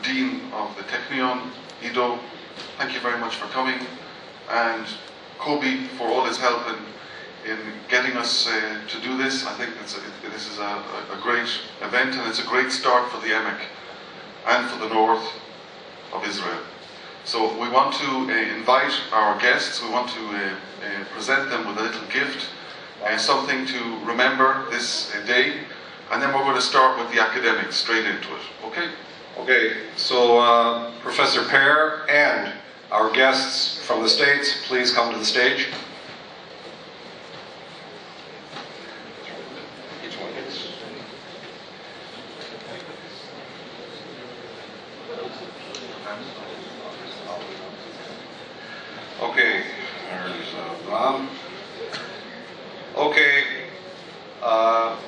Dean of the Technion, Ido, thank you very much for coming, and Kobe for all his help in getting us to do this. I think this is a great event, and it's a great start for the Emek and for the north of Israel. So we want to invite our guests, we want to present them with a little gift, something to remember this day, and then we're going to start with the academics straight into it, okay? Okay, so Professor Pear and our guests from the States, please come to the stage. Okay, there's Ram. Okay,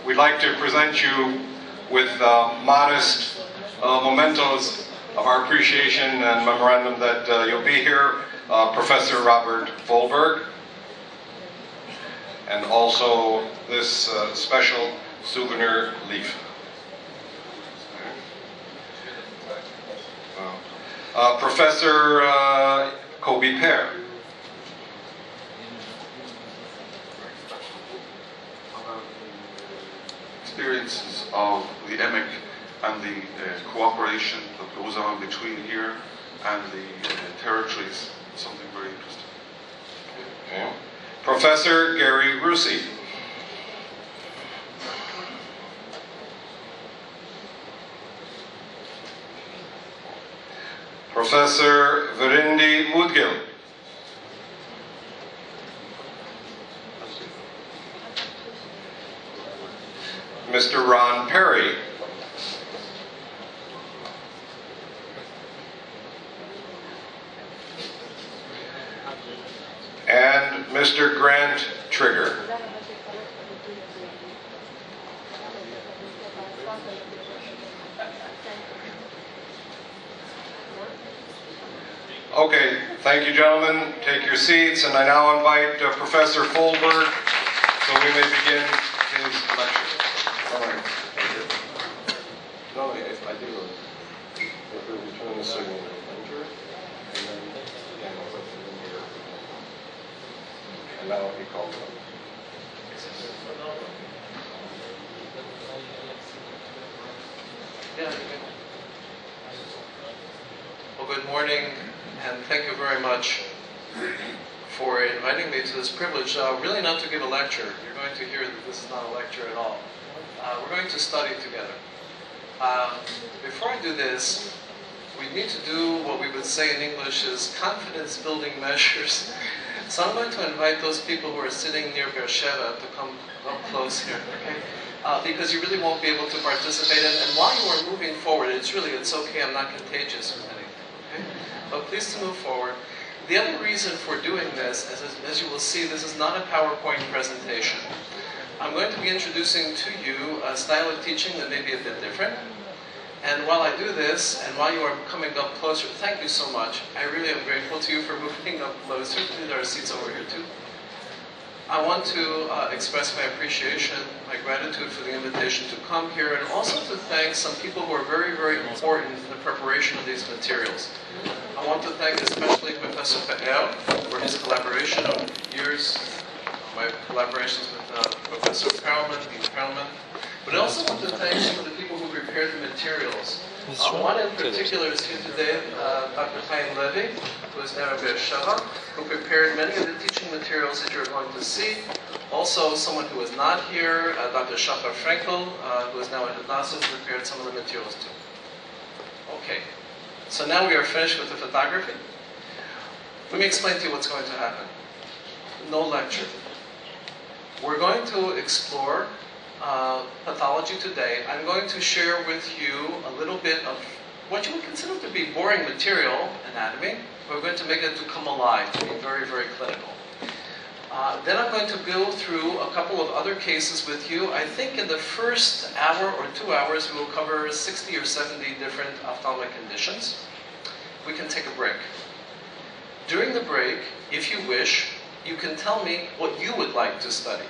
we'd like to present you with modest mementos of our appreciation and memorandum that you'll be here. Professor Robert Folberg, and also this special souvenir leaf. Professor Kobe Pear. Experiences of the Emek and the cooperation that goes on between here and the territories, something very interesting. Okay. Professor Gary Rusi. Professor Virindi Mudgil. Mr. Ron Perry. And Mr. Grant Trigger. Okay, thank you, gentlemen. Take your seats, and I now invite Professor Folberg so we may begin his lecture. All right. Thank you. No, if I do, if we return the signal to enter, and then again, I'll put it in here, and that'll be called up. Yeah. Well, good morning, and thank you very much for inviting me to this privilege. Really not to give a lecture. You're going to hear that this is not a lecture at all. We're going to study together. Before I do this, we need to do what we would say in English is confidence-building measures. So I'm going to invite those people who are sitting near Beersheba to come up close here, okay? Because you really won't be able to participate. And while you are moving forward, it's okay, I'm not contagious with anything, okay? But please to move forward. The other reason for doing this, as you will see, this is not a PowerPoint presentation. I'm going to be introducing to you a style of teaching that may be a bit different. And while I do this, and while you are coming up closer, thank you so much. I really am grateful to you for moving up closer. There are seats over here too. I want to express my appreciation, my gratitude for the invitation to come here, and also to thank some people who are very, very important in the preparation of these materials. I want to thank especially Professor Pe'er for his collaboration of years, my collaborations with Professor Perlman, Dean Perlman. But I also want to thank some of the people who prepared the materials. One in particular is here today, Dr. Chaim Levy, who is now in Beersheba, who prepared many of the teaching materials that you're going to see. Also, someone who is not here, Dr. Shachar Frankel, who is now in Hadassah, who prepared some of the materials too. Okay, so now we are finished with the photography. Let me explain to you what's going to happen. No lecture. We're going to explore pathology today. I'm going to share with you a little bit of what you would consider to be boring material, anatomy. We're going to make it to come alive, to be very, very clinical. Then I'm going to go through a couple of other cases with you. I think in the first hour or 2 hours, we will cover 60 or 70 different ophthalmic conditions. We can take a break. During the break, if you wish, you can tell me what you would like to study.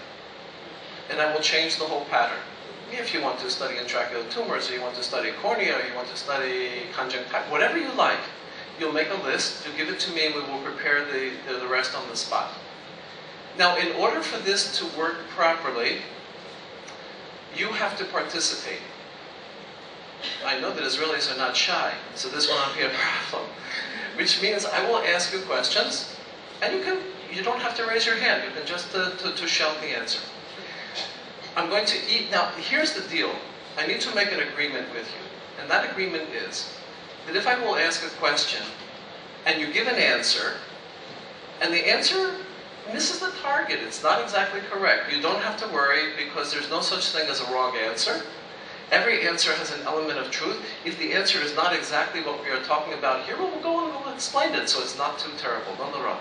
And I will change the whole pattern. If you want to study intraocular tumors, or you want to study cornea, or you want to study conjunctivitis, whatever you like, you'll make a list, you'll give it to me, and we will prepare the rest on the spot. Now, in order for this to work properly, you have to participate. I know that Israelis are not shy, so this will not be a problem. Which means I will ask you questions, and you don't have to raise your hand. You can just to shout the answer. I'm going to eat. Now, here's the deal. I need to make an agreement with you. And that agreement is that if I will ask a question, and you give an answer, and the answer misses the target, it's not exactly correct, you don't have to worry, because there's no such thing as a wrong answer. Every answer has an element of truth. If the answer is not exactly what we are talking about here, we'll go and we'll explain it, so it's not too terrible. No, no.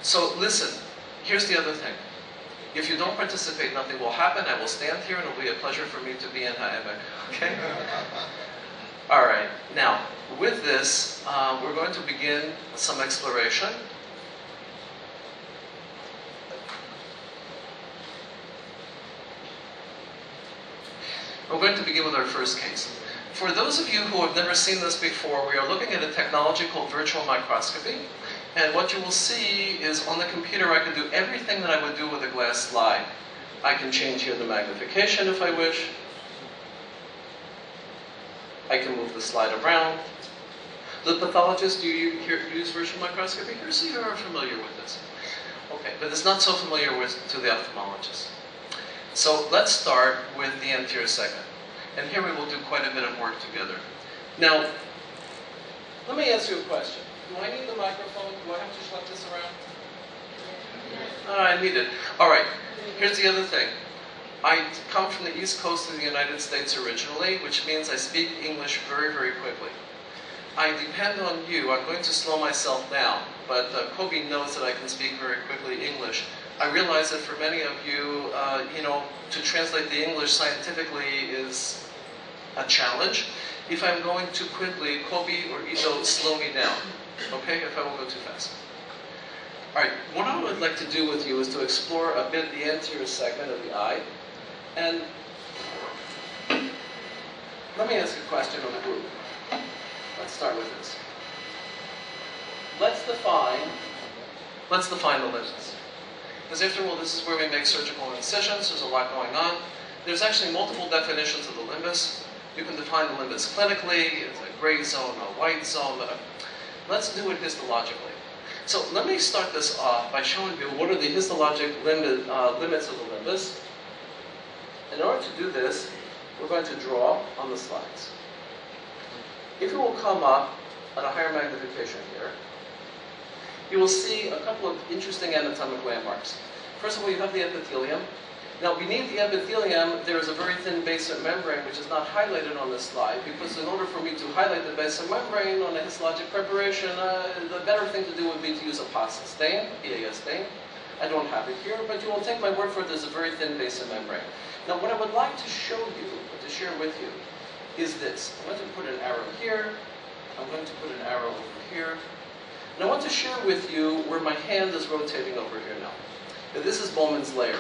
So listen, here's the other thing. If you don't participate, nothing will happen. I will stand here, and it will be a pleasure for me to be in Emek. Okay? All right. Now, with this, we're going to begin some exploration. We're going to begin with our first case. For those of you who have never seen this before, we are looking at a technology called virtual microscopy. And what you will see is on the computer I can do everything that I would do with a glass slide. I can change here the magnification if I wish. I can move the slide around. The pathologist, do you use virtual microscopy here? So you are familiar with this. Okay, but it's not so familiar to the ophthalmologist. So let's start with the anterior segment. And here we will do quite a bit of work together. Now, let me ask you a question. Do I need the microphone? Do I have to schlep this around? I need it. All right. Here's the other thing. I come from the East Coast of the United States originally, which means I speak English very, very quickly. I depend on you. I'm going to slow myself down, but Kobe knows that I can speak very quickly English. I realize that for many of you, to translate the English scientifically is a challenge. If I'm going too quickly, Kobe or Ito, slow me down. Okay, if I will go too fast. All right, what I would like to do with you is to explore a bit the anterior segment of the eye. And let me ask a question on the group. Let's start with this. Let's define the limbs. Because after all, this is where we make surgical incisions. There's a lot going on. There's actually multiple definitions of the limbus. You can define the limbus clinically. It's a gray zone, a white zone. Let's do it histologically. So let me start this off by showing you what are the histologic limits of the limbus. In order to do this, we're going to draw on the slides. If you will come up at a higher magnification here, you will see a couple of interesting anatomic landmarks. First of all, you have the epithelium. Now, beneath the epithelium, there is a very thin basement membrane, which is not highlighted on this slide, because in order for me to highlight the basement membrane on a histologic preparation, the better thing to do would be to use a PAS stain, PAS stain. I don't have it here, but you will take my word for it, there's a very thin basement membrane. Now, what I would like to show you, or to share with you, is this. I'm going to put an arrow here. I'm going to put an arrow over here. And I want to share with you where my hand is rotating over here now. Now this is Bowman's layer.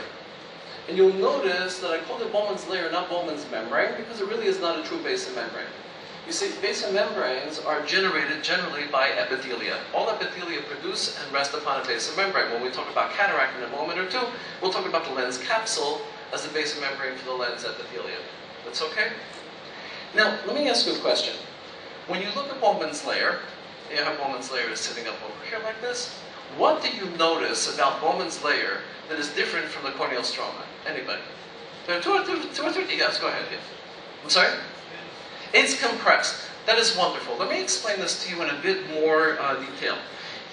And you'll notice that I called it Bowman's layer, not Bowman's membrane, because it really is not a true basement membrane. You see, basement membranes are generated generally by epithelia. All epithelia produce and rest upon a basement membrane. When we talk about cataract in a moment or two, we'll talk about the lens capsule as the basement membrane for the lens epithelium. That's okay? Now, let me ask you a question. When you look at Bowman's layer, you have Bowman's layer sitting up over here like this. What do you notice about Bowman's layer that is different from the corneal stroma? Anybody? There are two or three. Yes, go ahead. Yes. I'm sorry? It's compressed. That is wonderful. Let me explain this to you in a bit more detail.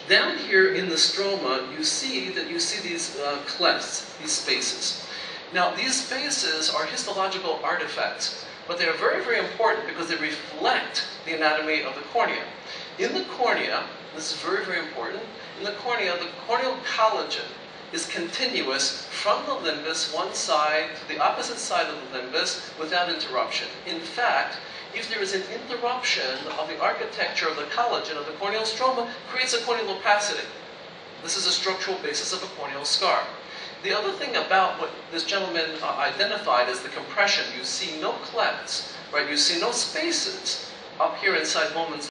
Down here in the stroma, you see these clefts, these spaces. Now, these spaces are histological artifacts, but they are very, very important because they reflect the anatomy of the cornea. In the cornea, this is very, very important, in the cornea, the corneal collagen is continuous from the limbus, one side, to the opposite side of the limbus, without interruption. In fact, if there is an interruption of the architecture of the collagen of the corneal stroma, creates a corneal opacity. This is a structural basis of a corneal scar. The other thing about what this gentleman identified as the compression, you see no clefts, right? You see no spaces up here inside Bowman's